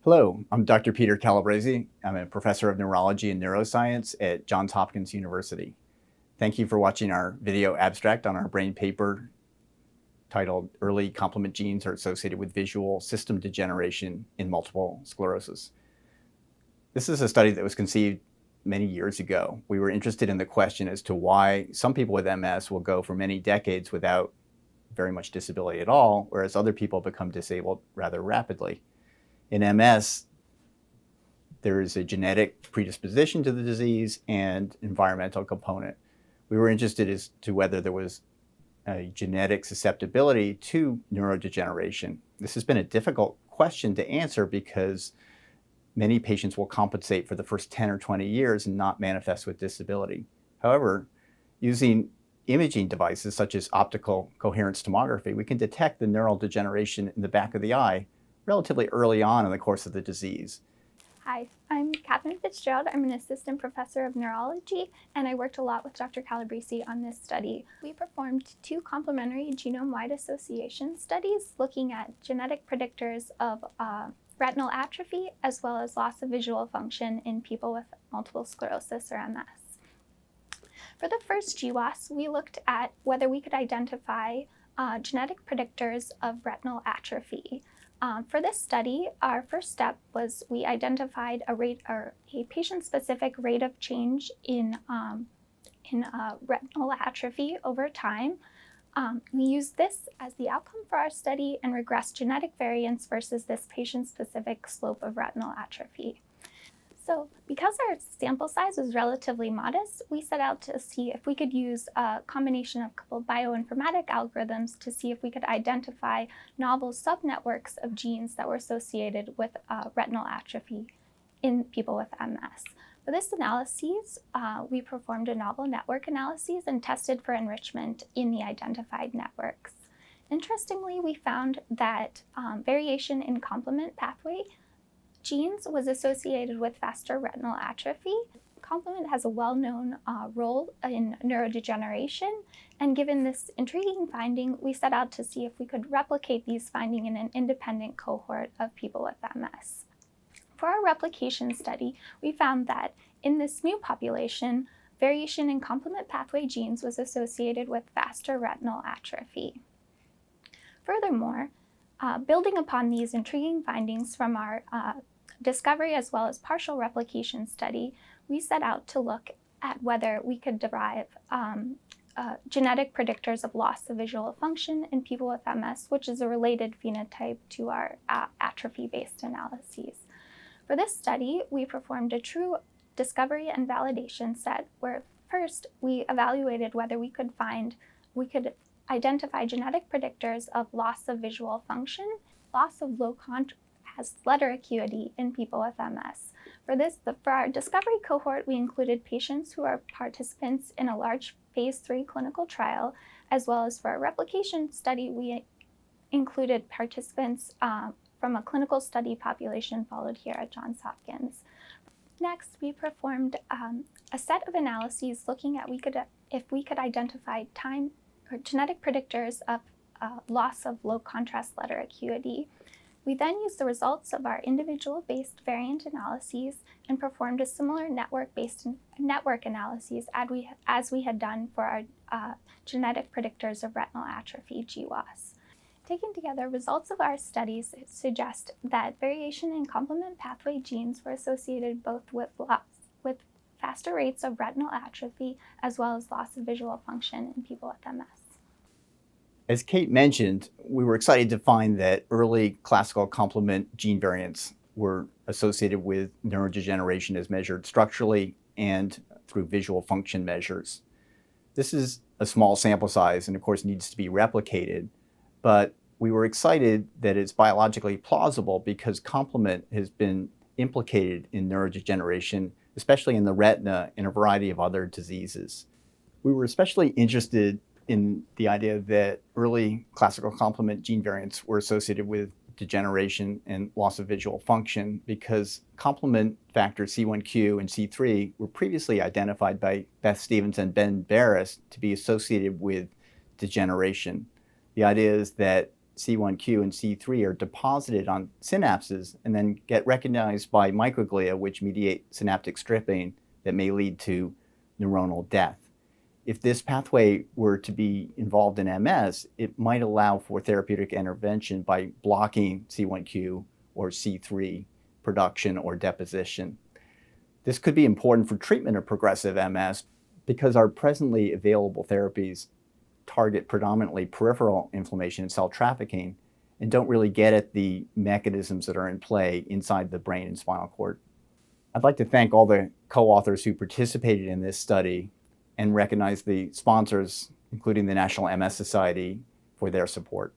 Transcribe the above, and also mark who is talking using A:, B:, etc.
A: Hello, I'm Dr. Peter Calabrese. I'm a professor of neurology and neuroscience at Johns Hopkins University. Thank you for watching our video abstract on our brain paper titled Early Complement Genes Are Associated with Visual System Degeneration in Multiple Sclerosis. This is a study that was conceived many years ago. We were interested in the question as to why some people with MS will go for many decades without very much disability at all, whereas other people become disabled rather rapidly. In MS, there is a genetic predisposition to the disease and environmental component. We were interested as to whether there was a genetic susceptibility to neurodegeneration. This has been a difficult question to answer because many patients will compensate for the first 10 or 20 years and not manifest with disability. However, using imaging devices such as optical coherence tomography, we can detect the neural degeneration in the back of the eye relatively early on in the course of the disease.
B: Hi, I'm Catherine Fitzgerald. I'm an assistant professor of neurology, and I worked a lot with Dr. Calabrese on this study. We performed 2 complementary genome-wide association studies looking at genetic predictors of retinal atrophy as well as loss of visual function in people with multiple sclerosis or MS. For the first GWAS, we looked at whether we could identify genetic predictors of retinal atrophy. For this study, our first step was we identified a patient-specific rate of change in retinal atrophy over time. We used this as the outcome for our study and regressed genetic variance versus this patient-specific slope of retinal atrophy. So because our sample size was relatively modest, we set out to see if we could use a combination of a couple of bioinformatic algorithms to see if we could identify novel subnetworks of genes that were associated with retinal atrophy in people with MS. For this analysis, we performed a novel network analysis and tested for enrichment in the identified networks. Interestingly, we found that variation in complement pathway genes was associated with faster retinal atrophy. Complement has a well-known role in neurodegeneration, and given this intriguing finding, we set out to see if we could replicate these findings in an independent cohort of people with MS. For our replication study, we found that in this new population, variation in complement pathway genes was associated with faster retinal atrophy. Furthermore, building upon these intriguing findings from our discovery as well as partial replication study, we set out to look at whether we could derive genetic predictors of loss of visual function in people with MS, which is a related phenotype to our atrophy-based analyses. For this study, we performed a true discovery and validation set where first we evaluated whether we could identify genetic predictors of loss of visual function, loss of low contrast letter acuity in people with MS. For our discovery cohort, we included patients who are participants in a large phase 3 clinical trial, as well as for our replication study, we included participants from a clinical study population followed here at Johns Hopkins. Next, we performed a set of analyses looking at if we could identify time or genetic predictors of loss of low contrast letter acuity. We then used the results of our individual-based variant analyses and performed a similar network-based network analyses as we had done for our genetic predictors of retinal atrophy, GWAS. Taken together, results of our studies suggest that variation in complement pathway genes were associated both with faster rates of retinal atrophy as well as loss of visual function in people with MS.
A: As Kate mentioned, we were excited to find that early classical complement gene variants were associated with neurodegeneration as measured structurally and through visual function measures. This is a small sample size and of course needs to be replicated, but we were excited that it's biologically plausible because complement has been implicated in neurodegeneration, especially in the retina and a variety of other diseases. We were especially interested in the idea that early classical complement gene variants were associated with degeneration and loss of visual function because complement factors C1q and C3 were previously identified by Beth Stevens and Ben Barris to be associated with degeneration. The idea is that C1q and C3 are deposited on synapses and then get recognized by microglia, which mediate synaptic stripping that may lead to neuronal death. If this pathway were to be involved in MS, it might allow for therapeutic intervention by blocking C1q or C3 production or deposition. This could be important for treatment of progressive MS because our presently available therapies target predominantly peripheral inflammation and cell trafficking and don't really get at the mechanisms that are in play inside the brain and spinal cord. I'd like to thank all the co-authors who participated in this study and recognize the sponsors, including the National MS Society, for their support.